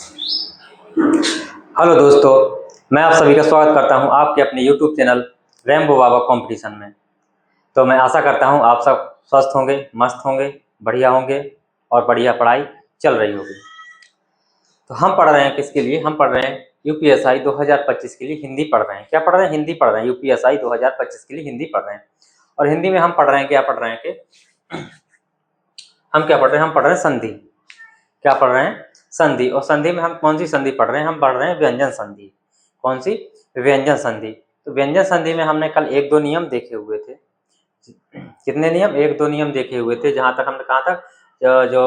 Hello दोस्तों, मैं आप सभी का स्वागत करता हूं आपके अपने यूट्यूब चैनल रेम्बो बाबा कंपटीशन में। तो मैं आशा करता हूं आप सब स्वस्थ होंगे, मस्त होंगे, बढ़िया होंगे और बढ़िया पढ़ाई चल रही होगी। तो हम पढ़ रहे हैं किसके लिए? हम पढ़ रहे हैं यूपीएसआई 2025 के लिए हिंदी पढ़ रहे हैं। क्या पढ़ रहे हैं? हिंदी पढ़ रहे हैं। यूपीएसआई 2025 के लिए हिंदी पढ़ रहे हैं। और हिंदी में हम पढ़ रहे हैं, क्या पढ़ रहे हैं कि हम क्या पढ़ रहे हैं? हम पढ़ रहे हैं संधि। क्या पढ़ रहे हैं? संधि। और संधि में हम कौन सी संधि पढ़ रहे हैं? हम पढ़ रहे हैं व्यंजन संधि। कौन सी? व्यंजन संधि। तो व्यंजन संधि में हमने कल 1-2 नियम देखे हुए थे। कितने नियम? 1-2 नियम देखे हुए थे। जहाँ तक हमने कहा था जो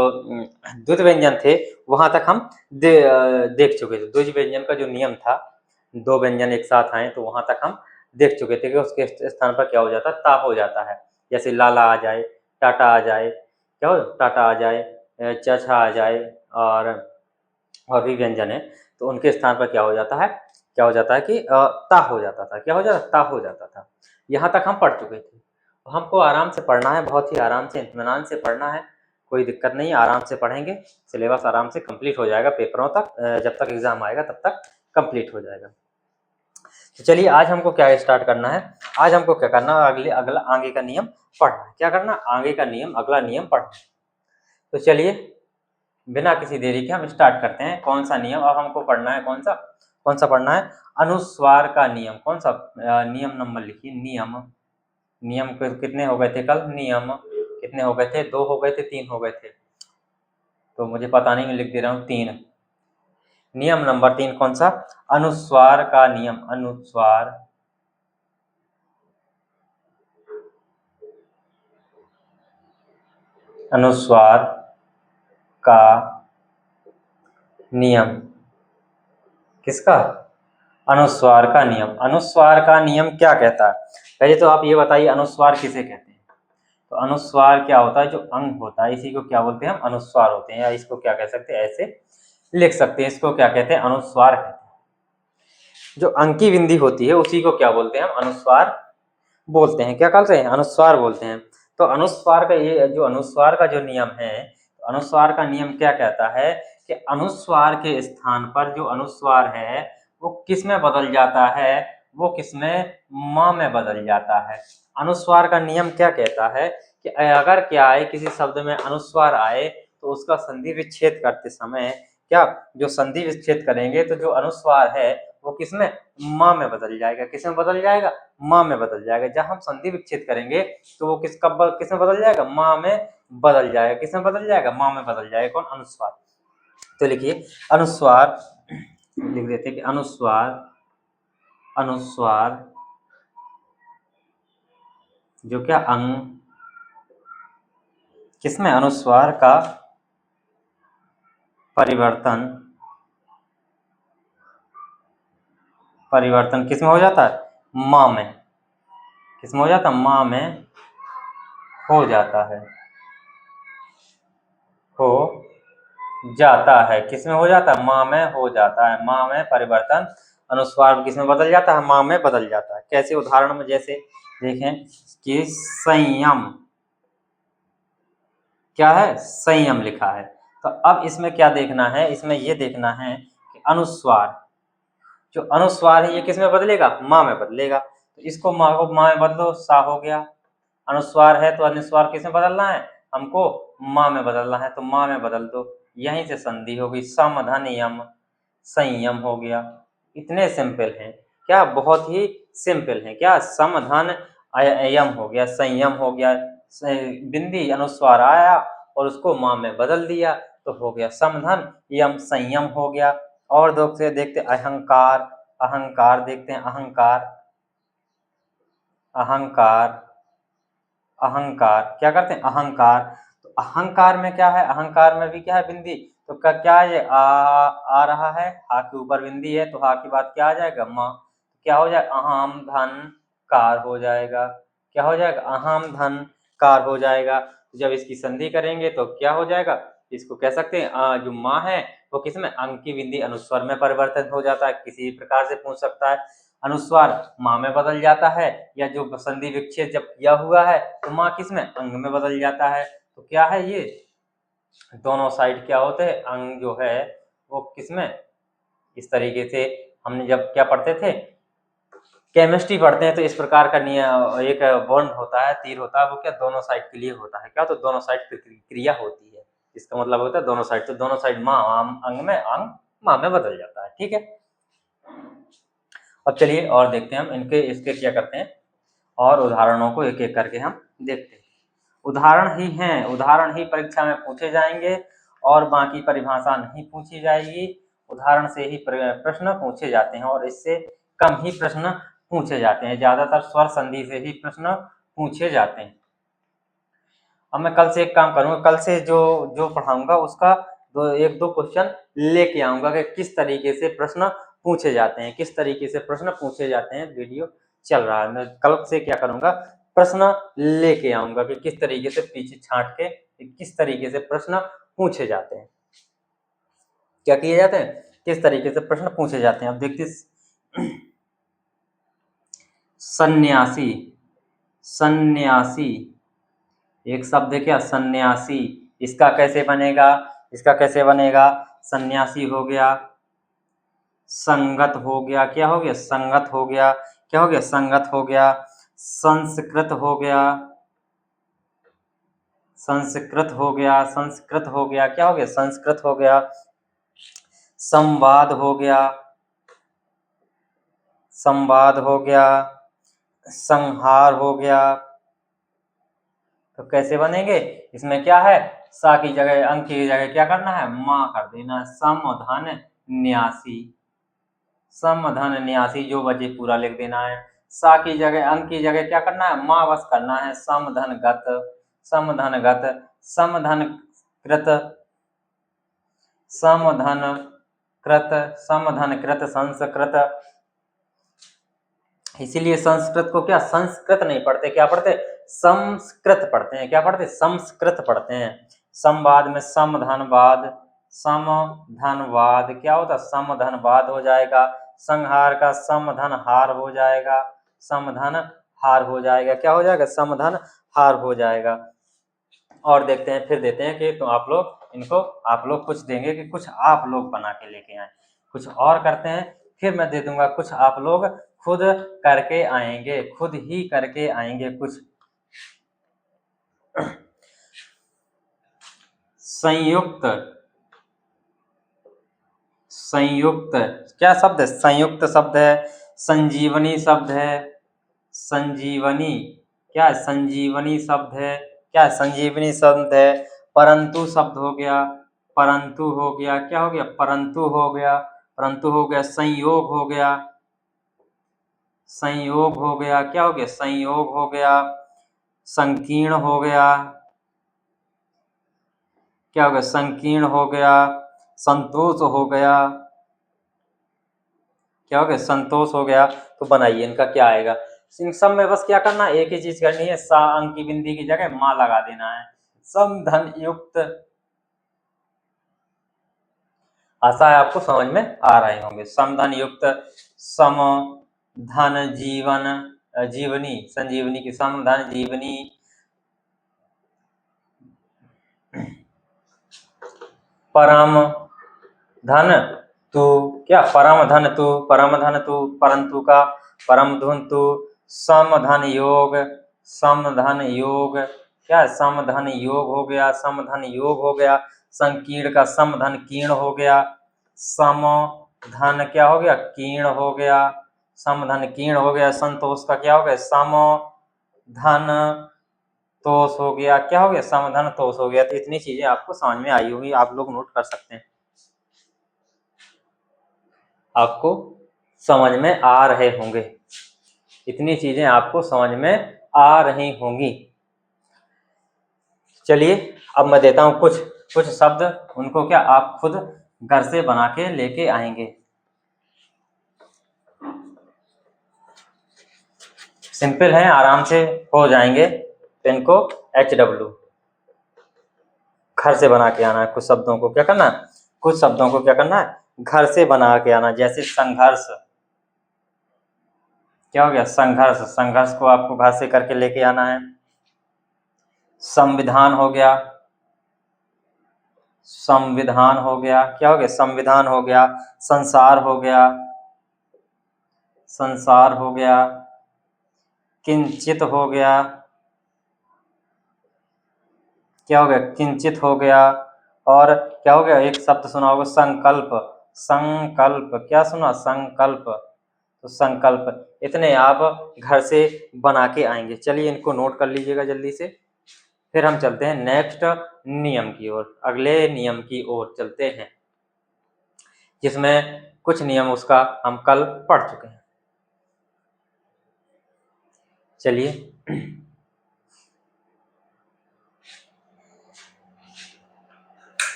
द्वित व्यंजन थे वहाँ तक हम देख चुके थे। द्विज व्यंजन का जो नियम था, 2 व्यंजन एक साथ आए तो वहाँ तक हम देख चुके थे कि उसके स्थान पर क्या हो जाता है? ता हो जाता है। जैसे लाला आ जाए, टाटा आ जाए, क्या हो? टाटा आ जाए, चचा आ जाए और भी व्यंजन है तो उनके स्थान पर क्या हो जाता है? क्या हो जाता है कि ता हो जाता था। क्या हो जाता? ता हो जाता था। यहाँ तक हम पढ़ चुके थे। हमको आराम से पढ़ना है, बहुत ही आराम से, इत्मीनान से पढ़ना है। कोई दिक्कत नहीं है, आराम से पढ़ेंगे, सिलेबस आराम से कंप्लीट हो जाएगा पेपरों तक। जब तक एग्जाम आएगा तब तक कंप्लीट हो जाएगा। तो चलिए आज हमको क्या स्टार्ट करना है? आज हमको क्या करना है? अगला आगे का नियम पढ़ना है। क्या करना? आगे का नियम, अगला नियम पढ़ना है। तो चलिए बिना किसी देरी के हम स्टार्ट करते हैं। कौन सा नियम अब हमको पढ़ना है? कौन सा पढ़ना है? अनुस्वार का नियम। कौन सा? नियम नंबर लिखिए। नियम कितने हो गए थे कल? नियम कितने हो गए थे? 2 हो गए थे, 3 हो गए थे? तो मुझे पता नहीं, मैं लिख दे रहा हूँ 3। नियम नंबर 3 कौन सा? अनुस्वार का नियम। अनुस्वार का नियम। किसका? अनुस्वार का नियम। अनुस्वार का नियम क्या कहता है? पहले तो आप ये बताइए अनुस्वार किसे कहते हैं? तो अनुस्वार क्या होता है? जो अंग होता है इसी को क्या बोलते हैं? हम अनुस्वार होते हैं, या इसको क्या कह सकते हैं? ऐसे लिख सकते हैं, इसको क्या कहते हैं? अनुस्वार कहते हैं। जो अंग की बिंदी होती है उसी को क्या बोलते हैं? हम अनुस्वार बोलते हैं। क्या कहते हैं? अनुस्वार बोलते हैं। तो अनुस्वार का ये जो अनुस्वार का जो नियम है, तो अनुस्वार का नियम क्या कहता है कि अनुस्वार के स्थान पर जो अनुस्वार है वो किस में बदल जाता है? वो किस में? म में बदल जाता है। अनुस्वार का नियम क्या कहता है कि अगर क्या आए, किसी शब्द में अनुस्वार आए तो उसका संधि विच्छेद करते समय क्या, जो संधि विच्छेद करेंगे तो जो अनुस्वार है वो किसमें? म में बदल जाएगा। किस में बदल जाएगा? म में बदल जाएगा। जब हम संधि विच्छेद करेंगे तो वो किस में बदल जाएगा? म में बदल जाएगा। किस में बदल जाएगा? म में बदल जाएगा। कौन? अनुस्वार। तो लिखिए अनुस्वार, लिख देते हैं कि अनुस्वार जो क्या अंग, किसमें? अनुस्वार का परिवर्तन किसमें हो जाता है? म में। किसमें हो जाता है? म में हो जाता है। हो जाता है। किसमें हो जाता है? म में हो जाता है। म में परिवर्तन, अनुस्वार किसमें बदल जाता है? म में बदल जाता है। कैसे? उदाहरण में जैसे देखें कि संयम। क्या है? संयम लिखा है। तो अब इसमें क्या देखना है? इसमें ये देखना है कि अनुस्वार, जो अनुस्वार है ये किसमें बदलेगा? म में बदलेगा। तो इसको म को म में बदलो, सा हो गया। अनुस्वार है तो अनुस्वार किसमें बदलना है? हमको म में बदलना है, तो म में बदल दो। यहीं से संधि होगी, समधन यम, संयम हो गया। इतने सिंपल हैं। क्या? बहुत ही सिंपल है। क्या? समधन यम हो गया, संयम हो गया। बिंदी अनुस्वार आया और उसको म में बदल दिया तो हो गया समधन यम, संयम हो गया। और देखते अहंकार। अहंकार देखते हैं। अहंकार क्या करते हैं? अहंकार। तो अहंकार में क्या है? अहंकार में भी क्या है? बिंदी। तो क्या ये आ रहा है, हा के ऊपर बिंदी है तो हा की बात क्या आ जाएगा? म। क्या हो जाएगा? अहम धन कार हो जाएगा। क्या हो जाएगा? अहम धन कार हो जाएगा। जब इसकी संधि करेंगे तो क्या हो जाएगा? इसको कह सकते हैं जो माँ है वो किसमें? अंग की बिंदी अनुस्वर में परिवर्तित हो जाता है। किसी प्रकार से पूछ सकता है। अनुस्वार माँ में बदल जाता है, या जो संधि विच्छेद जब किया हुआ है तो माँ किसमें? अंग में बदल जाता है। तो क्या है ये? दोनों साइड क्या होते हैं? अंग जो है वो किसमें, इस तरीके से हमने जब क्या पढ़ते थे, केमिस्ट्री पढ़ते हैं, तो इस प्रकार का नियम, एक बॉन्ड होता है, तीर होता है, वो क्या दोनों साइड के लिए होता है, क्या तो दोनों साइड क्रिया होती है, इसका मतलब होता है दोनों साइड, तो दोनों साइड माँ अंग में, अंग माँ में बदल जाता है। ठीक है, अब चलिए और देखते हैं हम इनके इसके क्या करते हैं, और उदाहरणों को एक एक करके हम देखते हैं। उदाहरण ही हैं, उदाहरण ही परीक्षा में पूछे जाएंगे और बाकी परिभाषा नहीं पूछी जाएगी। उदाहरण से ही प्रश्न पूछे जाते हैं और इससे कम ही प्रश्न पूछे जाते हैं, ज्यादातर स्वर संधि से ही प्रश्न पूछे जाते हैं। अब मैं कल से एक काम करूंगा, कल से जो जो पढ़ाऊंगा उसका एक दो क्वेश्चन लेके आऊंगा कि किस तरीके से प्रश्न पूछे जाते हैं, किस तरीके से प्रश्न पूछे जाते हैं। वीडियो चल रहा है, मैं कल से क्या करूंगा, प्रश्न लेके आऊंगा कि किस तरीके से पीछे छांट के किस तरीके से प्रश्न पूछे जाते हैं, क्या किए जाते हैं, किस तरीके से प्रश्न पूछे जाते हैं। अब देखते सन्यासी, सन्यासी एक शब्द है क्या, सन्यासी, इसका कैसे बनेगा, इसका कैसे बनेगा, सन्यासी हो गया, संगत हो गया, क्या हो गया, संगत हो गया, क्या हो गया, संगत हो गया, संस्कृत हो गया, संस्कृत हो गया, संस्कृत हो गया, क्या हो गया, संस्कृत हो गया, संवाद हो गया, संवाद हो गया, संहार हो गया। तो कैसे बनेंगे, इसमें क्या है, सा की जगह अंक की जगह क्या करना है, माँ कर देना, समधन न्यासी, समधन न्यासी, जो बचे पूरा लिख देना है। सा की जगह अंक की जगह क्या करना है, माँ बस करना है, समधन गत, समधन गत, समधन कृत, समधन कृत, समधन कृत, संस्कृत। इसीलिए संस्कृत को क्या, संस्कृत नहीं पढ़ते, क्या पढ़ते, संस्कृत पढ़ते हैं, क्या पढ़ते, संस्कृत पढ़ते हैं। संवाद में समधनवाद, समधनवाद क्या होता, समधनवाद हो जाएगा। संहार का समधन हार हो जाएगा, समधन हार हो जाएगा, क्या हो जाएगा, समधन हार हो जाएगा। और देखते हैं, फिर देते हैं कि तो आप लोग इनको, आप लोग कुछ देंगे कि कुछ आप लोग बना के लेके आए, कुछ और करते हैं, फिर मैं दे दूंगा कुछ आप लोग खुद करके आएंगे, खुद ही करके आएंगे कुछ। संयुक्त, संयुक्त क्या शब्द है, संयुक्त शब्द है, संजीवनी शब्द है, संजीवनी क्या है, संजीवनी शब्द है, क्या है, संजीवनी शब्द है। परंतु शब्द हो गया, परंतु हो गया, क्या हो गया, परंतु हो गया, परंतु हो गया। संयोग हो गया, संयोग हो गया, क्या हो गया, संयोग हो गया। संकीर्ण हो गया, क्या हो गया, संकीर्ण हो गया। संतोष हो गया, क्या हो गया, संतोष हो गया। तो बनाइए इनका क्या आएगा, इन सब में बस क्या करना है, एक ही चीज करनी है, सा अंक की बिंदी की जगह माँ लगा देना है। समधन युक्त, आशा है आपको समझ में आ रहे होंगे। समधन युक्त, सम धन जीवन, जीवनी, संजीवनी की समधन जीवनी। परम धन तू, क्या, परम धन तू, परम धन तू, परंतु का परम धुन तू। समधन योग, समधन योग, क्या, समधन योग हो गया, समधन योग हो गया। संकीर्ण का समधन कीर्ण हो गया। समधन क्या हो गया, कीर्ण हो गया, समधन कीर्ण हो गया। संतोष का क्या हो गया, समधन तोष हो गया, क्या हो गया, समधन तोष हो गया। तो इतनी चीजें आपको समझ में आई होगी, आप लोग नोट कर सकते हैं, आपको समझ में आ रहे होंगे, इतनी चीजें आपको समझ में आ रही होंगी। चलिए अब मैं देता हूं कुछ कुछ शब्द, उनको क्या आप खुद घर से बना के लेके आएंगे। सिंपल है, आराम से हो जाएंगे। तो इनको HW घर से बना के आना है, कुछ शब्दों को क्या करना है, कुछ शब्दों को क्या करना है, घर से बना के आना। जैसे संघर्ष, क्या हो गया, संघर्ष, संघर्ष को आपको घर से करके लेके आना है। संविधान हो गया, संविधान हो गया, क्या हो गया, संविधान हो गया, संसार हो गया, संसार हो गया, किंचित हो गया, क्या हो गया, किंचित हो गया, और क्या हो गया, एक शब्द सुना होगा, संकल्प, संकल्प, क्या सुना, संकल्प, तो संकल्प। इतने आप घर से बना के आएंगे। चलिए इनको नोट कर लीजिएगा जल्दी से, फिर हम चलते हैं नेक्स्ट नियम की ओर, अगले नियम की ओर चलते हैं, जिसमें कुछ नियम उसका हम कल पढ़ चुके हैं। चलिए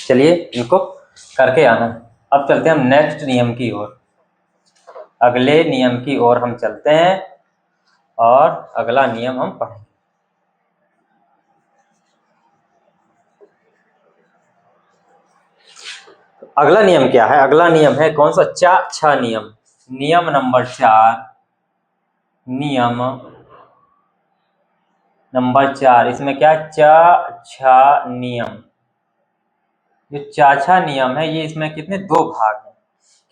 चलिए इनको करके आना। अब चलते हैं हम नेक्स्ट नियम की ओर, अगले नियम की ओर हम चलते हैं और अगला नियम हम पढ़ेंगे। अगला नियम क्या है, अगला नियम है कौन सा, चा छा नियम, नियम नंबर 4, नियम नंबर 4, इसमें क्या, चा छा नियम। जो चाछा नियम है ये, इसमें कितने, 2 भाग हैं।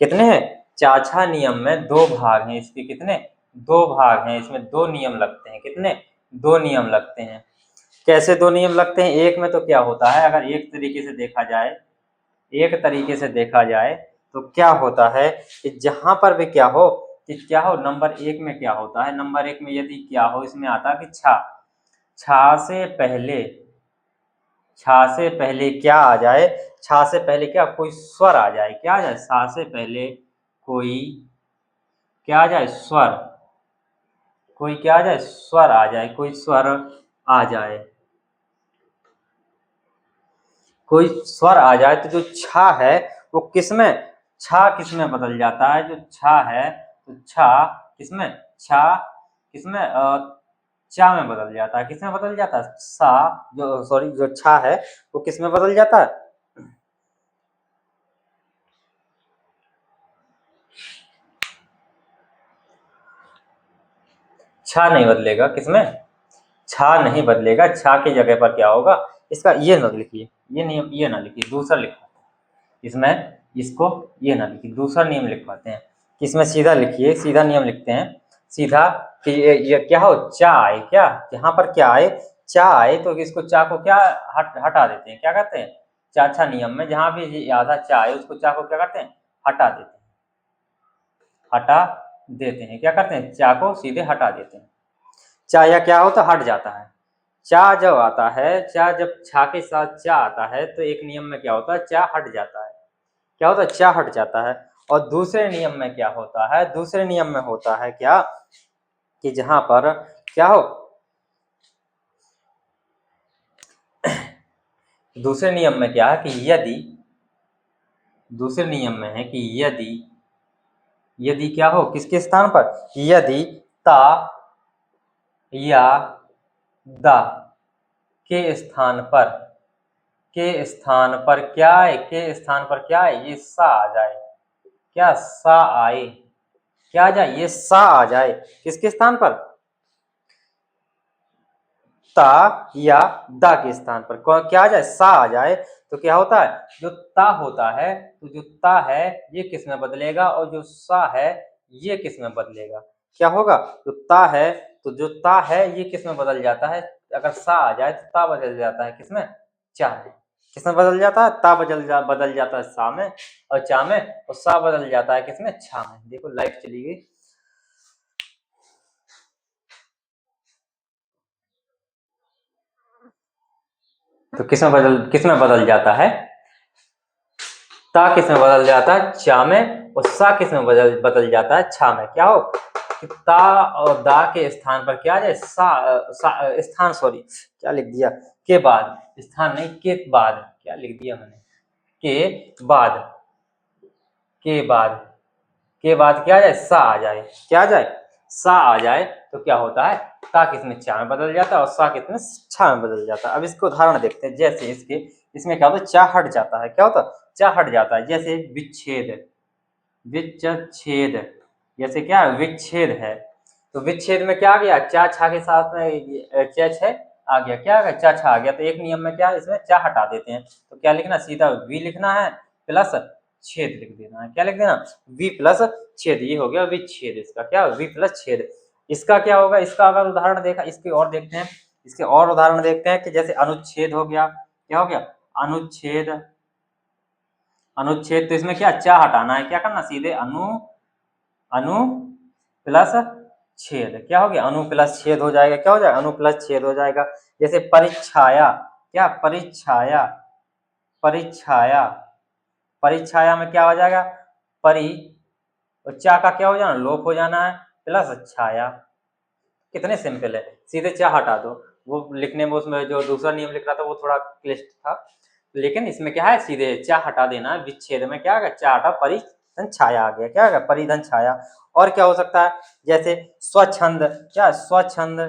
कितने हैं, चाछा नियम में 2 भाग हैं, इसके कितने, 2 भाग हैं, इसमें 2 नियम लगते हैं। कितने, 2 नियम लगते हैं। कैसे 2 नियम लगते हैं, एक में तो क्या होता है, अगर एक तरीके से देखा जाए, एक तरीके से देखा जाए तो क्या होता है कि जहां पर भी क्या हो, कि क्या हो, नंबर 1 में क्या होता है, नंबर 1 में यदि क्या हो, इसमें आता है कि छा, छा से पहले, छा से पहले क्या आ जाए, छा से पहले क्या, कोई स्वर आ जाए, क्या आ जाए, छा से पहले कोई क्या आ जाए, स्वर, कोई क्या आ जाए, स्वर आ जाए, कोई स्वर आ जाए, कोई स्वर आ जाए, तो जो छा है वो किसमें, छा किसमें बदल जाता है, जो छा है तो छा किसमें, छा किसमें, चा में बदल जाता है। किसमें बदल जाता है, सा, जो सॉरी जो छा है वो किसमें बदल जाता है, छा नहीं बदलेगा, किसमें, छा नहीं बदलेगा। छा की जगह पर क्या होगा, इसका ये ना लिखिए, ये नियम ये ना लिखिए, दूसरा लिखो इसमें, इसको ये ना लिखिए, दूसरा नियम लिखवाते हैं। इसमें सीधा लिखिए, सीधा नियम लिखते हैं, सीधा कि ये क्या हो, चा आए, क्या यहाँ पर क्या आए, चा आए, तो इसको चा को क्या हटा देते हैं, क्या कहते हैं, चाछा नियम में जहां भी आधा चा आए उसको चा को क्या करते हैं, हटा देते हैं, हटा देते हैं, क्या करते हैं, चा को सीधे हटा देते हैं। चा या क्या होता, हट जाता है। चा जब आता है, चा जब छा के साथ चा आता है तो एक नियम में क्या होता है, चा हट जाता है, क्या होता है, चा हट जाता है। और दूसरे नियम में क्या होता है, दूसरे नियम में होता है क्या, कि जहां पर क्या हो, दूसरे नियम में क्या है कि यदि, दूसरे नियम में है कि यदि, यदि क्या हो, किसके स्थान पर, यदि ता या दा के स्थान पर, के स्थान पर क्या है, के स्थान पर क्या है, ये सा आ जाए, क्या सा आए, क्या आ जाए, ये सा आ जाए, किसके स्थान पर, ता या दा के स्थान पर क्या आ जाए, सा आ जाए, तो क्या होता है, जो ता होता है, तो जो ता है ये किस में बदलेगा, और जो सा है ये किस में बदलेगा, क्या होगा, जो ता है, तो जो ता है ये किस में बदल जाता है, अगर सा आ जाए तो ता बदल जाता है किसमें, चा में। किसमें बदल जाता है, ता बदल जाता है सा में, और चा में, और सा बदल जाता है किसमें, छा में। देखो लाइट चली गई, तो किसमें बदल जाता है, ता किस में बदल जाता है, चा में, और सा किस में बदल जाता है, छा में। क्या हो कि ता और दा के स्थान पर क्या आ जाए, स्थान, सॉरी क्या लिख दिया, के बाद, स्थान नहीं, के बाद, क्या लिख दिया मैंने, के बाद, के बाद, के बाद क्या आ जाए, सा आ जाए, क्या आ जाए, सा आ जाए, तो क्या होता है, ता किसमें, चा में बदल जाता है, और सा किसमें, छा में बदल जाता है। अब इसको उदाहरण देखते हैं, जैसे इसके, इसमें क्या होता है, चा हट जाता है, क्या होता है, चा हट जाता है, जैसे विच्छेद, विच्छेद, जैसे क्या विच्छेद है, तो विच्छेद में क्या आ गया, चा छा के साथ में चच है, आ गया, क्या आ गया, चा छा आ गया। तो एक नियम में क्या है, इसमें चा हटा देते हैं। तो क्या लिखना, सीधा वी लिखना है प्लस छेद लिख देना है। क्या लिख देना, वी प्लस छेद। ये हो गया विच्छेद, इसका क्या, वी प्लस छेद। इसका क्या होगा, इसका अगर उदाहरण देखा, इसके और देखते हैं, इसके और उदाहरण देखते हैं कि जैसे अनुच्छेद हो गया, क्या हो गया, अनुच्छेद। अनुच्छेद तो इसमें क्या, चा हटाना है, क्या करना, सीधे अनु प्लस छेद। क्या हो गया, अनु प्लस छेद हो जाएगा। क्या हो जाएगा, अनु प्लस छेद हो जाएगा। जैसे परिछाया, क्या, परिछाया, परिछाया, परिछाया में क्या हो जाएगा, परि और चा का क्या हो जाना, लोप हो जाना है, प्लस छाया। कितने सिंपल है, सीधे चा हटा दो। वो लिखने में उसमें जो दूसरा नियम लिख रहा था वो थोड़ा क्लिष्ट था, लेकिन इसमें क्या है, सीधे चा हटा देना है। विच्छेद में क्या आ गया, चा हटा, परिधन छाया आ गया। क्या आ गया, परिधन छाया। और क्या हो सकता है, जैसे स्वच्छंद, क्या, स्वच्छंद,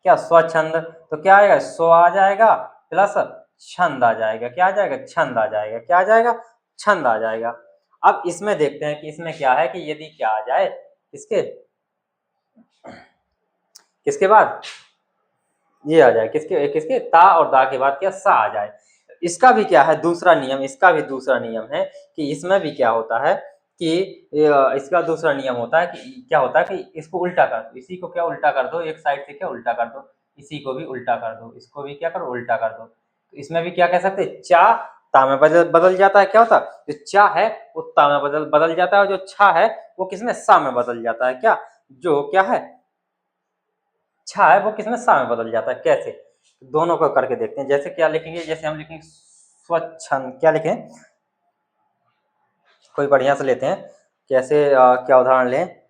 क्या, स्वच्छंद। तो क्या आएगा, स्व आ जाएगा प्लस छंद आ जाएगा। क्या आ जाएगा, छंद आ जाएगा। क्या आ जाएगा, छंद आ जाएगा। अब इसमें देखते हैं कि इसमें क्या है, कि यदि क्या आ जाए, इसके किसके बाद ये आ जाए, किसके किसके, ता और दा के बाद क्या, सा आ जाए। इसका भी क्या है, दूसरा नियम, इसका भी दूसरा नियम है कि इसमें भी क्या होता है कि इसका दूसरा नियम होता है कि क्या होता है कि इसको उल्टा कर दो, इसी को क्या उल्टा कर दो, एक साइड से क्या उल्टा कर दो, इसी को भी उल्टा कर दो, इसको भी क्या करो, उल्टा कर दो। तो इसमें भी क्या कह सकते हैं, चा ता में बदल बदल जाता है। क्या होता है, जो चा है वो ता में बदल बदल जाता है, और जो छा है वो किसमें, सा में बदल जाता है। क्या, जो क्या है, छा है वो किसमें, सा में बदल जाता है। कैसे, दोनों को करके देखते हैं। जैसे क्या लिखेंगे, जैसे हम लिखेंगे स्वच्छंद, क्या लिखें, कोई बढ़िया से लेते हैं। कैसे क्या उदाहरण लें,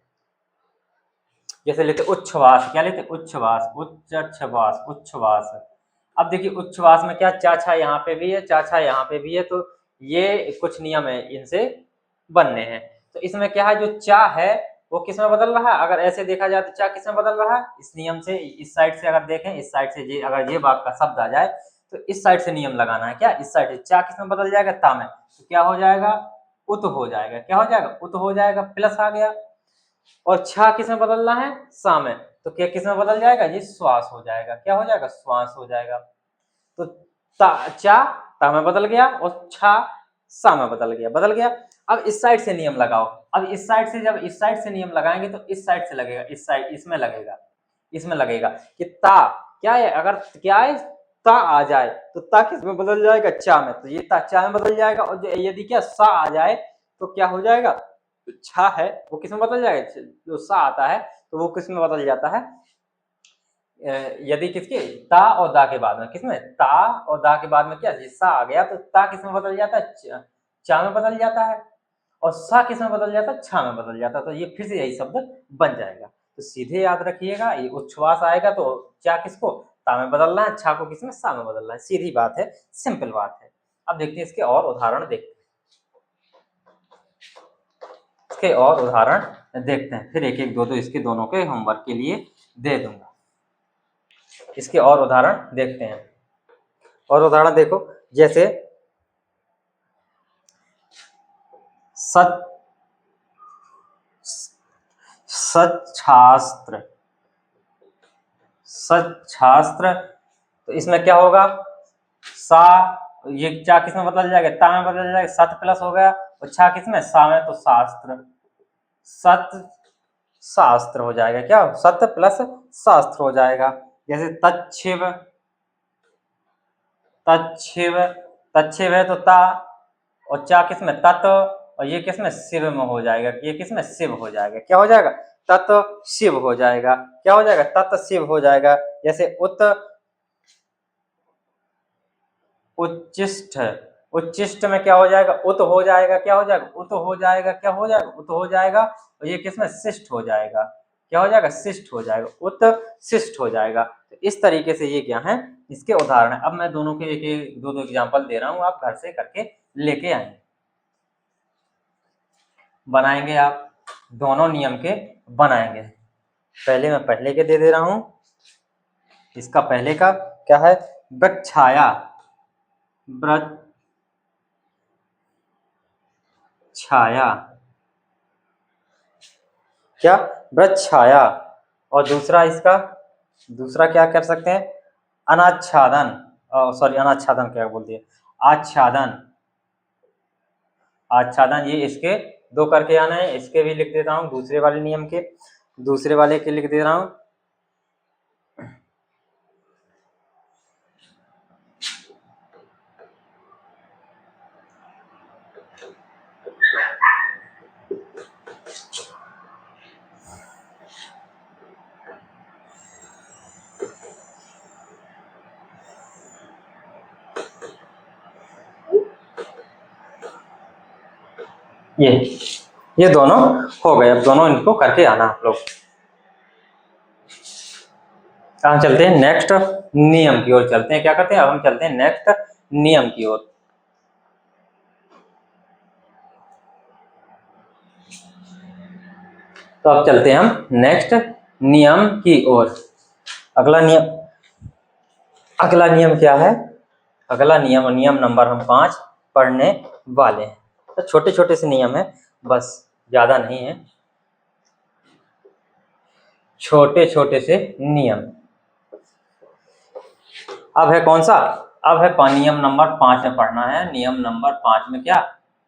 जैसे लेते उच्छ्वास, क्या लेते, उच्छ्वास, उच्चवास, उच्छ्वास। अब देखिए उच्छ्वास में क्या, चाछा यहाँ पे भी है, चाछा यहाँ पे भी है, तो ये कुछ नियम है इनसे बनने हैं। तो इसमें क्या है, जो चा है वो किस में बदल रहा है, अगर ऐसे देखा जाए तो चा किस में बदल रहा है, इस नियम से, इस साइड से अगर देखें, इस साइड से ये अगर ये बात का शब्द आ जाए तो इस साइड से नियम लगाना है। क्या, इस साइड से चा किस में बदल जाएगा, ता में। तो क्या हो जाएगा, उत हो जाएगा। क्या हो जाएगा, उत हो जाएगा, प्लस आ गया। और छा किस में बदलना है, सा में। तो क्या किस में बदल जाएगा, ये श्वास हो जाएगा। क्या हो जाएगा, श्वास हो जाएगा। तो चा ता में बदल गया और छा सा में बदल गया, बदल गया। अब इस साइड से नियम लगाओ। अब इस साइड से, जब इस साइड से नियम लगाएंगे तो इस साइड से लगेगा, इस साइड, इसमें लगेगा, इसमें लगेगा कि ता क्या है, अगर क्या है, ता आ जाए तो ता किस में बदल जाएगा, चा में। तो ये ता चा में बदल जाएगा। और यदि क्या सा आ जाए तो क्या हो जाएगा, छा है वो किस में बदल जाएगा, जो सा आता है तो वो किस में बदल जाता है, यदि किसके, ता और दा के बाद में, किसमें, ता और दा के बाद में क्या, सा आ गया तो ता किस में बदल जाता है, चा में बदल जाता है। और सा किस में बदल जाता है, छा में बदल जाता है। तो ये फिर से यही शब्द बन जाएगा। तो सीधे याद रखिएगा, ये उच्छ्वास आएगा तो चा किसको, ता में बदलना है, छा को किसमें, सा में बदलना है। सीधी बात है, सिंपल बात है। अब देखते हैं इसके और उदाहरण, देखते हैं इसके और उदाहरण देखते हैं, फिर एक एक दो दो इसके दोनों के होमवर्क के लिए दे दूंगा। इसके और उदाहरण देखते हैं। और उदाहरण देखो, जैसे सच सच्छास्त्र, सच्छास्त्र। तो इसमें क्या होगा, सा, ये चा किस में बदल जाएगा, ता में बदल जाएगा, सत प्लस हो गया, और छा किस में, सा में। तो शास्त्र, सत शास्त्र हो जाएगा। क्या, सत्य प्लस शास्त्र हो जाएगा। जैसे तच्छिव, तच्छिव, तच्छिव है तो ता और चा किस में, तत्, और ये किस में, शिव में हो जाएगा। ये किस में, शिव हो जाएगा। क्या हो जाएगा, तत् शिव हो जाएगा। क्या हो जाएगा, तत् शिव हो जाएगा। जैसे उच्चिष्ट, उच्चिष्ट में क्या हो जाएगा, उत हो जाएगा। क्या हो जाएगा, उत हो जाएगा। क्या हो जाएगा, उत हो जाएगा। और ये किसमें, शिष्ट हो जाएगा। क्या हो जाएगा, शिष्ट हो जाएगा, उत शिष्ट हो जाएगा। तो इस तरीके से ये क्या है, इसके उदाहरण है। अब मैं दोनों के एक एक दो दो एग्जाम्पल दे रहा हूँ, आप घर से करके लेके आएंगे, बनाएंगे आप, दोनों नियम के बनाएंगे। पहले मैं पहले के दे रहा हूँ। इसका पहले का क्या है, वृक्षाया, वृक्षाया, क्या, वृक्षाया। और दूसरा इसका दूसरा क्या कर सकते हैं, अनाच्छादन, सॉरी अनाच्छादन क्या बोल दिया, आच्छादन। आच्छादन ये इसके दो करके आना है, इसके भी लिख देता हूँ, दूसरे वाले नियम के, दूसरे वाले के लिख दे रहा हूँ। ये दोनों हो गए, अब दोनों इनको करके आना आप लोग। हम चलते हैं नेक्स्ट नियम की ओर, चलते हैं, क्या करते हैं अब हम चलते हैं नेक्स्ट नियम की ओर। तो अब चलते हैं हम नेक्स्ट नियम की ओर। अगला नियम क्या है, अगला नियम, नियम नंबर हम 5 पढ़ने वाले हैं। तो छोटे छोटे से नियम है, बस ज्यादा नहीं है, छोटे छोटे से नियम। अब है कौन सा, अब है नियम नंबर 5 में पढ़ना है। नियम नंबर 5 में क्या,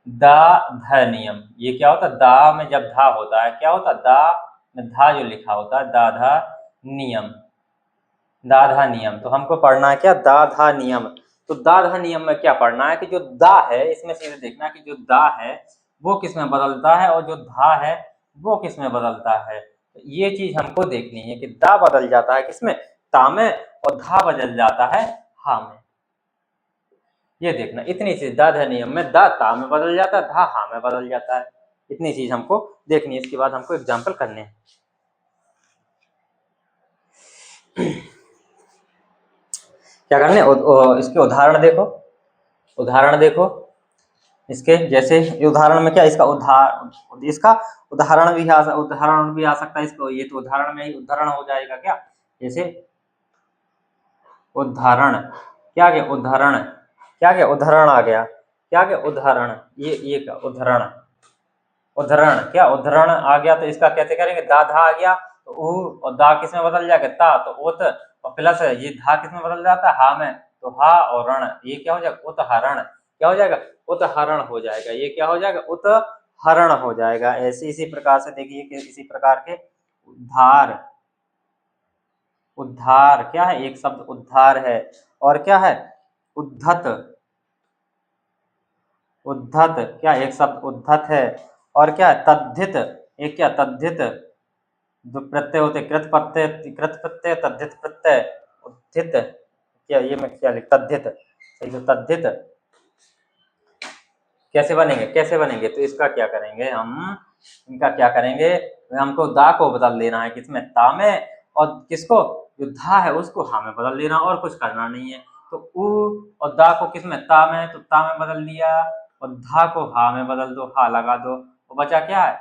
दा ध नियम। ये क्या होता है, दा में जब धा होता है क्या होता है, दा में धा जो लिखा होता है, दा धा नियम, दा धा नियम। तो हमको पढ़ना है क्या, दा धा नियम। तो दा धा नियम में क्या पढ़ना है कि जो दा है इसमें सीधे देखना कि जो दा है वो किस में बदलता है और जो धा है वो किस में बदलता है। तो ये चीज हमको देखनी है कि दा बदल जाता है किसमें, ता में, और धा बदल जाता है हा में। ये देखना, इतनी चीज दा धा नियम में दा ता में बदल जाता है, धा हा में बदल जाता है, इतनी चीज हमको देखनी है। इसके बाद हमको एग्जाम्पल करने हैं। क्या करने, इसके उदाहरण देखो, उदाहरण देखो इसके। जैसे उदाहरण में क्या, इसका उदाहरण भी आ सकता है इसको, ये तो उदाहरण में ही उदाहरण हो जाएगा क्या। जैसे उदाहरण क्या गया, उदाहरण क्या गया, उदाहरण आ गया, क्या गया उदाहरण, ये क्या उदाहरण, उदाहरण क्या उदाहरण आ गया। तो इसका कैसे करेंगे, दा धा आ गया तो ऊ, और दा किस में बदल जाएगा, ता, तो उत, और प्लस ये धा किस में बदल जाता है, हा में, तो हा और रण, ये क्या हो जाएगा, उतहरण, क्या हो जाएगा, उतहरण हो जाएगा। ये क्या हो जाएगा, उतहरण हो जाएगा। ऐसे इसी प्रकार से देखिए कि इसी प्रकार के उद्धार, उद्धार क्या है, एक शब्द उद्धार है, और क्या है उद्धत, उद्धत क्या, एक शब्द उद्धत है, और क्या है तद्धित, एक क्या तद्धित, दो प्रत्यय होते, कृत प्रत्यय, कृत प्रत्यय, तद्धित प्रत्यय, उद्धित, क्या ये मैं क्या लिख, तद्धित, सही, तो तद्धित कैसे बनेंगे, कैसे बनेंगे, तो इसका क्या करेंगे हम, इनका क्या करेंगे, हमको दा को बदल देना है किसमें, ता में, और किसको, जो धा है उसको हा में बदल देना, और कुछ करना नहीं है। तो उ और दा को किसमें, ता में, तो ता में बदल दिया, और धा को हा में बदल दो, हा लगा दो, तो बचा क्या है,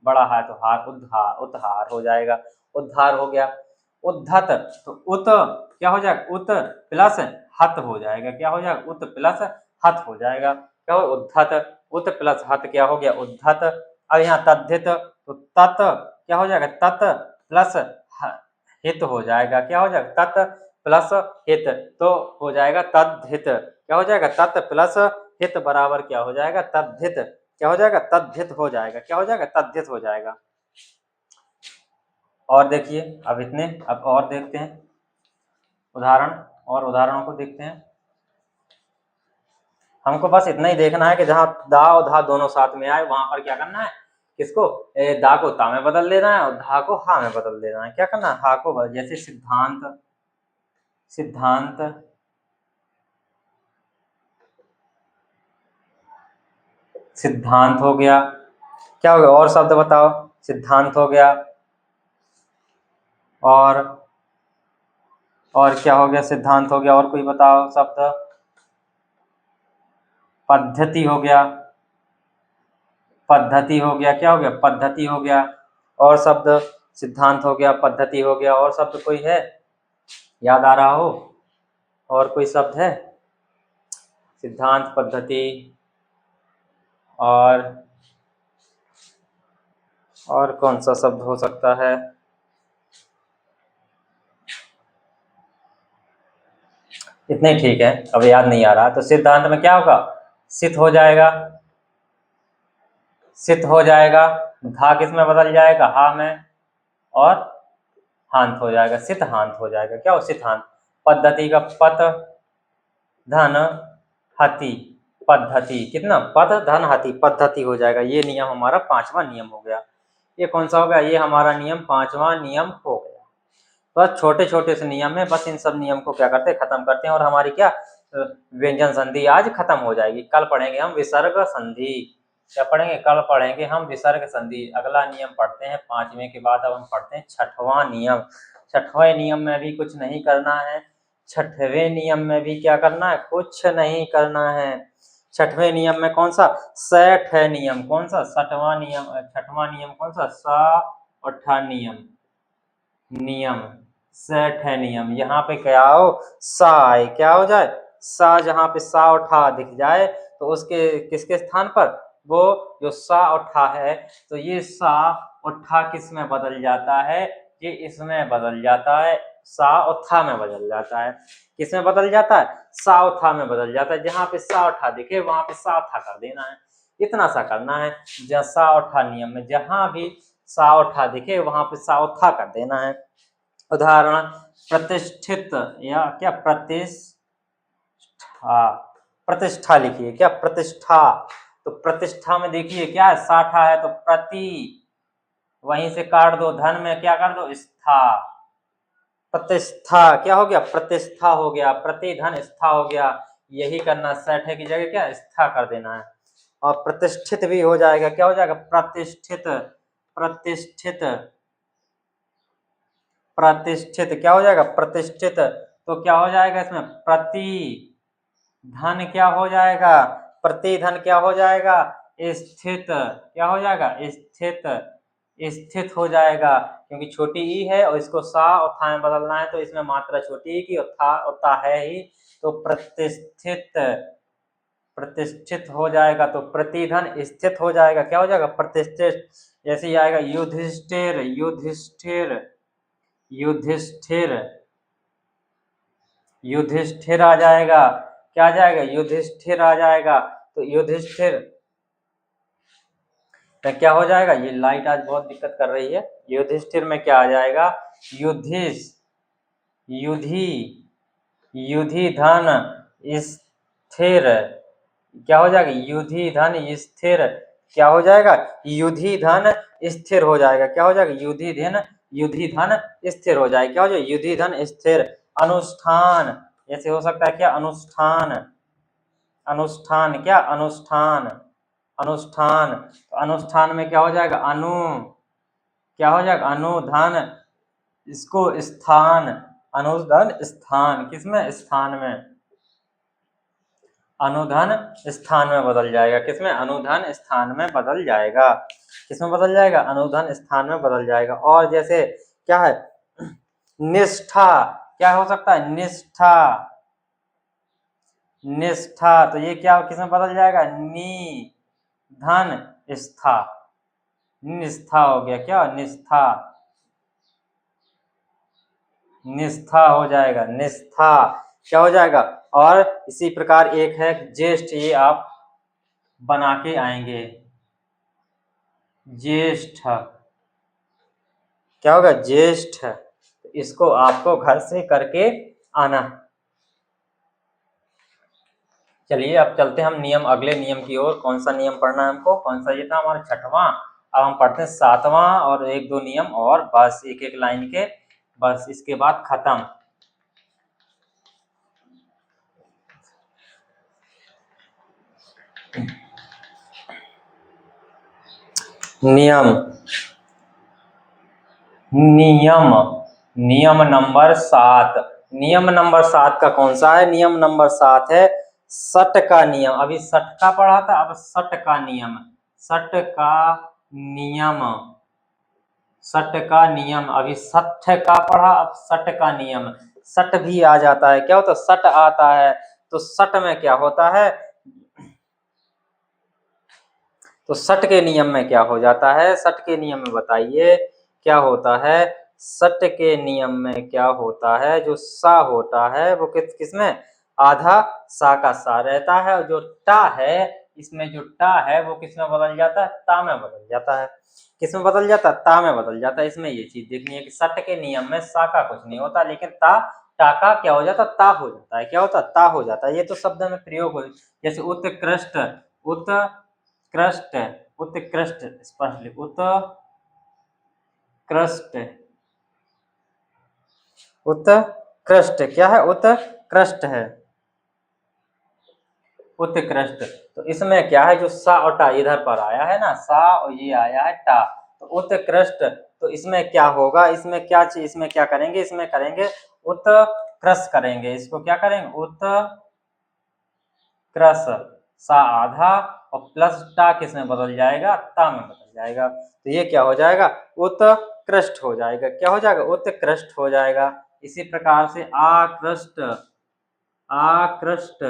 बड़ा है तो हार, उद्धार, उद्धार हो जाएगा, उद्धार हो गया। उद्धत, तो उत क्या हो जाएगा, उत प्लस हत हो जाएगा, क्या हो जाएगा, उत प्लस हत हो जाएगा, क्या हो, उद्धत, उत प्लस हत क्या हो गया, उद्धत। अब यहाँ तद्धित, तो तत् क्या हो जाएगा, तत् प्लस हित हो जाएगा, क्या हो जाएगा, तत् प्लस हित, तो हो जाएगा तद्धित, क्या हो जाएगा, तत् प्लस हित बराबर क्या हो जाएगा, तद्धित, क्या हो जाएगा, तद्धित हो जाएगा, क्या हो जाएगा, तद्धित हो जाएगा। और देखिए अब इतने, अब और देखते हैं उदाहरण, और उदाहरणों को देखते हैं। हमको बस इतना ही देखना है कि जहां दा और धा दोनों साथ में आए वहां पर क्या करना है, किसको, दा को ता में बदल देना है और धा को हा में बदल देना है। क्या करना है, हा को बदल, जैसे सिद्धांत, सिद्धांत, सिद्धांत हो गया, क्या हो गया, और शब्द बताओ, सिद्धांत हो गया, और क्या हो गया, सिद्धांत हो गया, और कोई बताओ शब्द, पद्धति हो गया, पद्धति हो गया, क्या हो गया, पद्धति हो गया, और शब्द, सिद्धांत हो गया, पद्धति हो गया, और शब्द कोई है याद आ रहा हो, और कोई शब्द है, सिद्धांत, पद्धति, और कौन सा शब्द हो सकता है, इतना ही ठीक है, अब याद नहीं आ रहा। तो सिद्धांत में क्या होगा, सित हो जाएगा, सित हो जाएगा, धा किस में बदल जाएगा, हा में, और हांत हो जाएगा, सित हांत हो जाएगा। क्या हो, सित हांत। पद्धति का पत धन हति, पद्धति, कितना, पद धन हति, पद्धति हो जाएगा। ये नियम हमारा पांचवा नियम हो गया। ये कौन सा हो गया, ये हमारा नियम पांचवा नियम हो गया। बस छोटे छोटे से नियम है, बस इन सब नियम को क्या करते हैं, खत्म करते हैं, और हमारी क्या व्यंजन संधि आज खत्म हो जाएगी। कल पढ़ेंगे हम विसर्ग संधि। क्या पढ़ेंगे, कल पढ़ेंगे हम विसर्ग संधि। अगला नियम पढ़ते हैं पांचवें के बाद, अब हम पढ़ते हैं छठवां नियम। छठवें नियम में भी कुछ नहीं करना है, छठवें नियम में भी क्या करना है, कुछ नहीं करना है। छठवें नियम में कौन सा, सठ है नियम, कौन सा, छठवां नियम, छठवां नियम कौन सा, सा और ठा नियम, नियम सेठ है नियम। यहाँ पे क्या हो, सा है, क्या हो जाए, सा, जहाँ पे सा और ठा दिख जाए तो उसके किसके स्थान पर, वो जो सा और ठा है, तो ये सा और ठा किस में बदल जाता है, ये इसमें बदल जाता है, सा और था में बदल जाता है। किस में बदल जाता है, सा और था में बदल जाता है। जहाँ पे सा और ठा दिखे वहां पे सा और था कर देना है, इतना सा करना है। जहाँ सा और ठा नियम में जहां भी सा और ठा दिखे वहां पे सा और था कर देना है। उदाहरण, प्रतिष्ठित या क्या, प्रतिष्ठा, प्रतिष्ठा लिखिए, क्या, प्रतिष्ठा। तो प्रतिष्ठा में देखिए क्या है, साठा है तो प्रति, वहीं से काट दो, धन में क्या कर दो, स्था, प्रतिष्ठा क्या हो गया, प्रतिष्ठा हो गया, प्रति धन स्था हो गया। यही करना, सैठे की जगह क्या, स्था कर देना है। और प्रतिष्ठित भी हो जाएगा, क्या हो जाएगा, प्रतिष्ठित, प्रतिष्ठित, प्रतिष्ठित क्या हो जाएगा, प्रतिष्ठित। तो क्या हो जाएगा इसमें, प्रति धन क्या हो जाएगा, प्रति धन क्या हो जाएगा, स्थित, क्या हो जाएगा, स्थित, स्थित हो जाएगा। क्योंकि छोटी ई है और इसको सा और था में बदलना है, तो इसमें मात्रा छोटी ई की और था है ही, तो प्रतिष्ठित, प्रतिष्ठित हो जाएगा। तो प्रतिधन स्थित हो जाएगा, क्या हो जाएगा, प्रतिष्ठित। जैसे ही आएगा युधिष्ठिर, युधिष्ठिर, युधिष्ठिर, युधिष्ठिर आ जाएगा, क्या आ जाएगा, युधिष्ठिर आ जाएगा। तो युधिष्ठिर में क्या हो जाएगा, ये लाइट आज बहुत दिक्कत कर रही है। युधिष्ठिर में क्या आ जाएगा, युधिष, युधि, युधि धन स्थिर, क्या हो जाएगा, युधि धन स्थिर, क्या हो जाएगा, युधि धन स्थिर हो जाएगा, क्या हो जाएगा, युधि धन, युधि धन स्थिर हो जाएगा, क्या हो जाएगा, युधि धन स्थिर। अनुष्ठान, ऐसे हो सकता है क्या, अनुष्ठान, अनुष्ठान, क्या, अनुष्ठान, अनुष्ठान। तो अनुष्ठान में क्या हो जाएगा, अनु, क्या हो जाएगा, अनुधन, इसको स्थान, अनुधन स्थान, किसमें, स्थान में, अनुधन स्थान में बदल जाएगा, किसमें, अनुधन स्थान में बदल जाएगा, किसमें बदल जाएगा, अनुधन स्थान में बदल जाएगा। और जैसे क्या है, निष्ठा, क्या हो सकता है, निष्ठा, निष्ठा, तो ये क्या किसमें बदल जाएगा, नि धन स्था, निष्ठा हो गया, क्या, निष्ठा, निष्ठा हो जाएगा, निष्ठा, क्या हो जाएगा। और इसी प्रकार एक है ज्येष्ठ, ये आप बना के आएंगे, ज्येष्ठ, क्या होगा, ज्येष्ठ। इसको आपको घर से करके आना। चलिए अब चलते हैं हम नियम, अगले नियम की ओर। कौन सा नियम पढ़ना है हमको, कौन सा, ये था हमारा छठवां। अब हम पढ़ते हैं सातवां, और एक दो नियम और बस, एक एक लाइन के, बस इसके बाद खत्म। नियम, नियम, नियम नंबर 7। नियम नंबर 7 का कौन सा है, नियम नंबर 7 है सट का नियम। अभी सट का पढ़ा था, अब सट का नियम, सट का नियम, सट का नियम। अभी सठ का पढ़ा, अब सट का नियम। सट भी आ जाता है, क्या होता है, सट आता है। तो सट में क्या होता है, तो सट के नियम में क्या हो जाता है, सट के नियम में बताइए क्या होता है। सट के नियम में क्या होता है, जो सा होता है वो किसमें आधा सा का सा रहता है, और जो टा है इसमें जो टा है वो किसमें बदल जाता है, ता में बदल जाता है। किसमें बदल जाता है, ता में बदल जाता है। इसमें ये चीज देखनी है कि सट के नियम में सा का कुछ नहीं होता, लेकिन ता टाका क्या हो जाता, ता हो जाता है। क्या होता, ता हो जाता है। ये तो शब्द में प्रयोग हो, जैसे उत्कृष्ट, उत्कृष्ट, उत्कृष्ट, स्पष्ट उत्कृष्ट, उत्कृष्ट क्या है, उत्कृष्ट है, उत्कृष्ट। तो इसमें क्या है, जो सा और टा इधर पर आया है ना, सा और ये आया है टा, तो उत्कृष्ट। तो इसमें क्या होगा, इसमें क्या चीज, इसमें क्या करेंगे, इसमें करेंगे उत्कृष्ट करेंगे। इसको क्या करेंगे, उत्कृष्ट, सा आधा और प्लस टा किसमें बदल जाएगा, ता में बदल जाएगा। तो ये क्या हो जाएगा, उत्कृष्ट हो जाएगा। क्या हो जाएगा, उत्कृष्ट हो जाएगा। इसी प्रकार से आकृष्ट, आकृष्ट,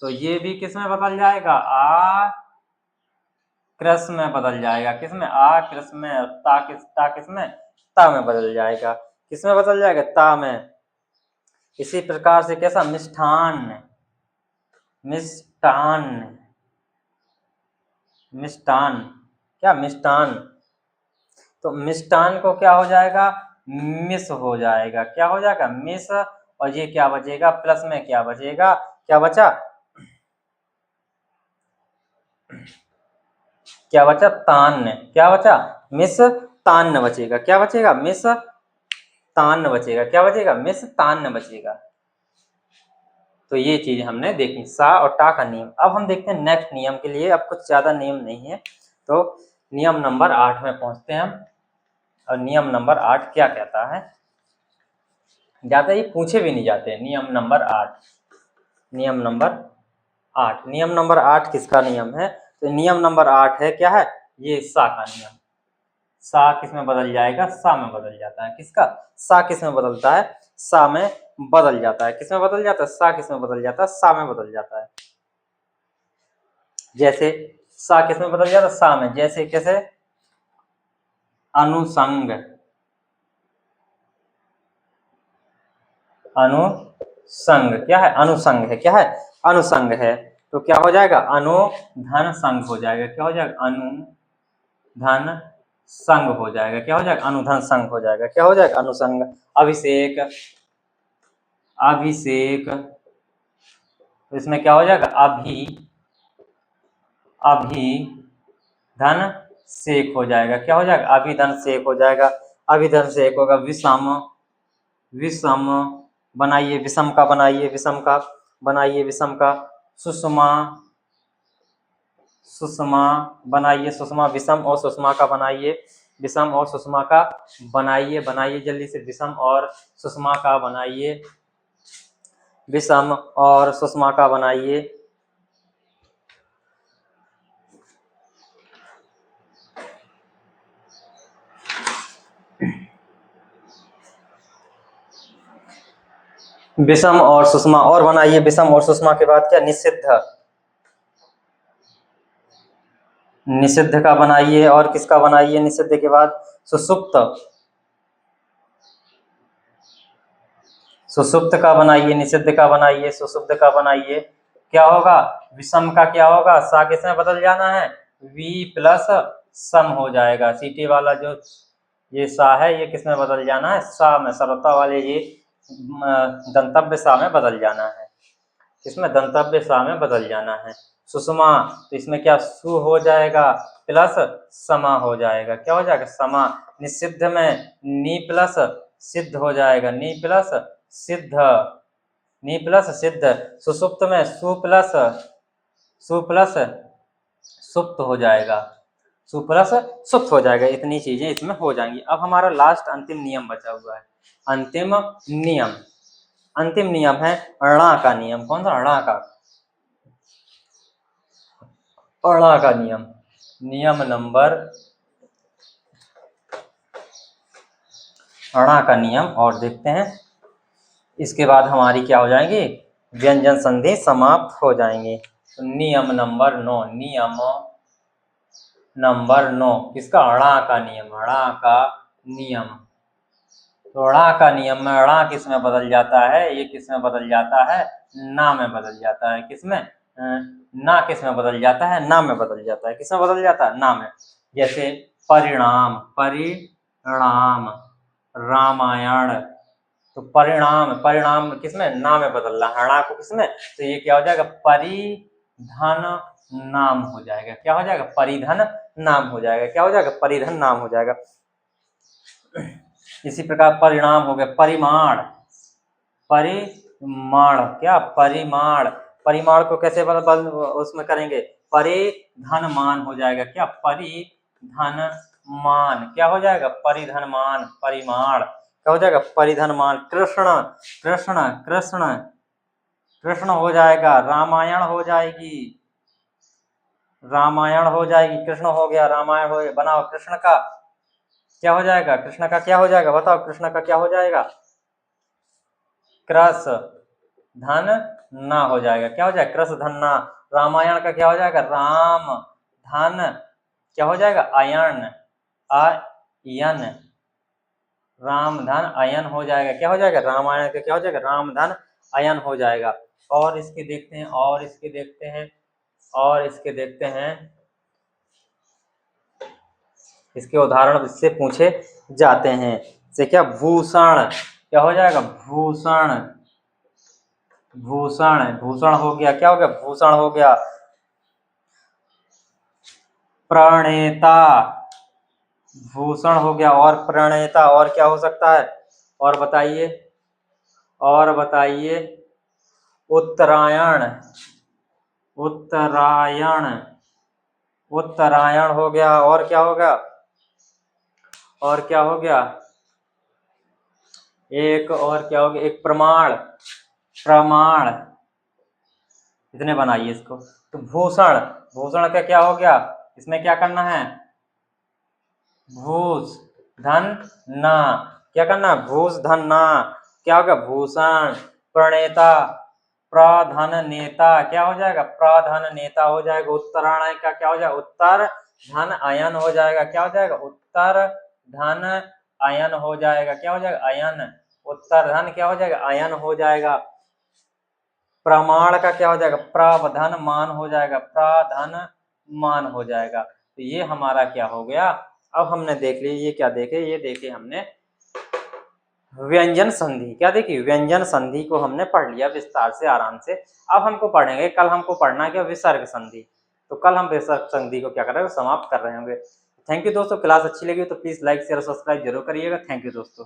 तो ये भी किसमें बदल जाएगा, आकृष्ट में बदल जाएगा। किसमें, आकृष्ट में। ता किसमें, ता में बदल जाएगा। किसमें बदल जाएगा, ता में। इसी प्रकार से कैसा, मिष्ठान, मिष्टान, मिष्टान, क्या मिष्टान, तो मिष्टान को क्या हो जाएगा, मिस हो जाएगा। क्या हो जाएगा, मिस, और ये क्या बचेगा, प्लस में क्या बचेगा, क्या बचा, क्या बचा, तान्य। क्या बचा, मिस तान्य बचेगा। क्या बचेगा, मिस तान्य बचेगा। क्या बचेगा, मिस तान्य बचेगा। तो ये चीज हमने देखी, सा और टा का नियम। अब हम देखते हैं नेक्स्ट नियम के लिए। अब कुछ ज्यादा नियम नहीं है, तो नियम नंबर 8 में पहुंचते हैं हम। और नियम नंबर 8 क्या कहता है, ज्यादा ये पूछे भी नहीं जाते। नियम नंबर 8, नियम नंबर 8, नियम नंबर 8 किसका नियम है, तो नियम नंबर 8 है, क्या है, ये सा का नियम। सा किसमें बदल जाएगा, सा में बदल जाता है। किसका, सा किसमें बदलता है, सा में बदल जाता है। किसमें बदल जाता है, सा किसमें बदल जाता है, सा में बदल जाता है। जैसे सा किसमें बदल जाता है, सा में। जैसे कैसे, अनुसंग, अनुसंग क्या है, अनुसंग है। क्या है, अनुसंग है। तो क्या हो जाएगा, अनुधन संग हो जाएगा। क्या हो जाएगा, अनुधन संग हो जाएगा। क्या हो जाएगा, अनुधन संग हो जाएगा। क्या हो जाएगा, अनुसंग। अभिषेक, अभिषेक, तो इसमें क्या हो जाएगा, अभी धन सेक हो जाएगा। क्या हो जाएगा, अभिधन सेक हो जाएगा। अभिधन सेक होगा। विषम, विषम बनाइए, विषम का बनाइए, विषम का बनाइए, विषम का। सुषमा, सुषमा बनाइए, सुषमा, विषम और सुषमा का बनाइए, विषम और सुषमा का बनाइए। बनाइए जल्दी से, विषम और सुषमा का बनाइए, विषम और सुषमा का बनाइए। विषम और सुषमा और बनाइए। विषम और सुषमा के बाद क्या, निषिद्ध, निषिद्ध का बनाइए। और किसका बनाइए, निषिद्ध के बाद सुषुप्त, सुषुप्त का बनाइए, निषिद्ध का बनाइए, सुषुप्त का बनाइए। क्या होगा, विषम का क्या होगा, सा किसमें बदल जाना है, वी प्लस सम हो जाएगा। सीटी वाला जो ये सा है, ये किसमें बदल जाना है, सा में। सरलता वाले ये दंतव्य सा में बदल जाना है। इसमें दंतव्य सा में बदल जाना है। सुषमा, तो इसमें क्या, सु हो जाएगा प्लस समा हो जाएगा। क्या हो जाएगा, समा। निषिद्ध में नी प्लस सिद्ध हो जाएगा, नी प्लस सिद्ध, नी प्लस सिद्ध। सुसुप्त में सु प्लस सुप्त हो जाएगा, सु प्लस सुप्त हो जाएगा। इतनी चीजें इसमें हो जाएंगी। अब हमारा लास्ट अंतिम नियम बचा हुआ है। अंतिम नियम, अंतिम नियम है णा का नियम। कौन सा, णा का, णा का नियम। नियम नंबर, णा का नियम और देखते हैं। इसके बाद हमारी क्या हो जाएंगी, व्यंजन संधि समाप्त हो जाएंगी। तो नियम नंबर 9, नियम नंबर 9 किसका, णा का नियम, णा का नियम। तो ड़ा का नियम में ड़ा किस में बदल जाता है, ये किस में बदल जाता है, ना में बदल जाता है। किस में? ना किस में बदल जाता है, ना में बदल जाता है। किस में बदल जाता है? ना में। जैसे परिणाम, परिणाम, रामायण, तो परिणाम, परिणाम किसमें? ना में बदल रहा है, णा को किसमें? तो ये क्या हो जाएगा? परिधन नाम हो जाएगा। क्या हो जाएगा? परिधन नाम हो जाएगा। क्या हो जाएगा? परिधन नाम हो जाएगा। इसी प्रकार परिणाम हो गया, परिमाण, परिमाण, क्या? परिमाण, परिमाण को कैसे बदल उसमें करेंगे? परिधन मान हो जाएगा। क्या? परिधन मान। क्या हो जाएगा? परिधन मान, परिमाण। क्या हो जाएगा? परिधन मान। कृष्ण, कृष्ण, कृष्ण, कृष्ण हो जाएगा। रामायण हो जाएगी, रामायण हो जाएगी। कृष्ण हो गया, रामायण हो गया। बनाओ कृष्ण का क्या हो जाएगा? कृष्ण का क्या हो जाएगा? बताओ कृष्ण का क्या हो जाएगा? क्रस धन ना हो जाएगा। क्या हो जाएगा? क्रस धन ना। रामायण का क्या हो जाएगा? राम धन क्या हो जाएगा? अयन, अयन, राम धन अयन हो जाएगा। क्या हो जाएगा? रामायण का क्या हो जाएगा? राम धन अयन हो जाएगा। और इसके देखते हैं, और इसके देखते हैं, और इसके देखते हैं। इसके उदाहरण इससे पूछे जाते हैं। जैसे क्या? भूषण। क्या हो जाएगा? भूषण, भूषण, भूषण हो गया। क्या हो गया? भूषण हो गया। प्रणेता, भूषण हो गया। और प्रणेता, और क्या हो सकता है? और बताइए, और बताइए। उत्तरायण, उत्तरायण, उत्तरायण हो गया। और क्या हो गया? और क्या हो गया? एक और क्या हो गया? एक प्रमाण, प्रमाण। इतने बनाइए इसको। तो भूषण, भूषण का क्या हो गया? इसमें क्या करना है? भूष धन ना। क्या करना? भूष धन ना। क्या होगा? भूषण। प्रणेता, प्रधन नेता। क्या हो जाएगा? प्रधन नेता हो जाएगा। उत्तरायण का क्या हो जाएगा? उत्तर धन अयन हो जाएगा। क्या हो जाएगा? उत्तर धन अयन हो जाएगा। क्या हो जाएगा? अयन। उत्तर धन क्या हो जाएगा? अयन हो जाएगा। प्रमाण का क्या हो जाएगा? प्रधन मान हो जाएगा। प्रधन मान हो जाएगा। तो ये हमारा क्या हो गया? अब हमने देख लिया। ये क्या देखे? ये देखे हमने व्यंजन संधि। क्या देखिए? व्यंजन संधि को हमने पढ़ लिया विस्तार से, आराम से। अब हमको पढ़ेंगे, कल हमको पढ़ना है क्या? विसर्ग संधि। तो कल हम विसर्ग संधि को क्या कर रहे हैं? समाप्त कर रहे होंगे। थैंक यू दोस्तों। क्लास अच्छी लगी तो प्लीज लाइक शेयर सब्सक्राइब जरूर करिएगा। थैंक यू दोस्तों।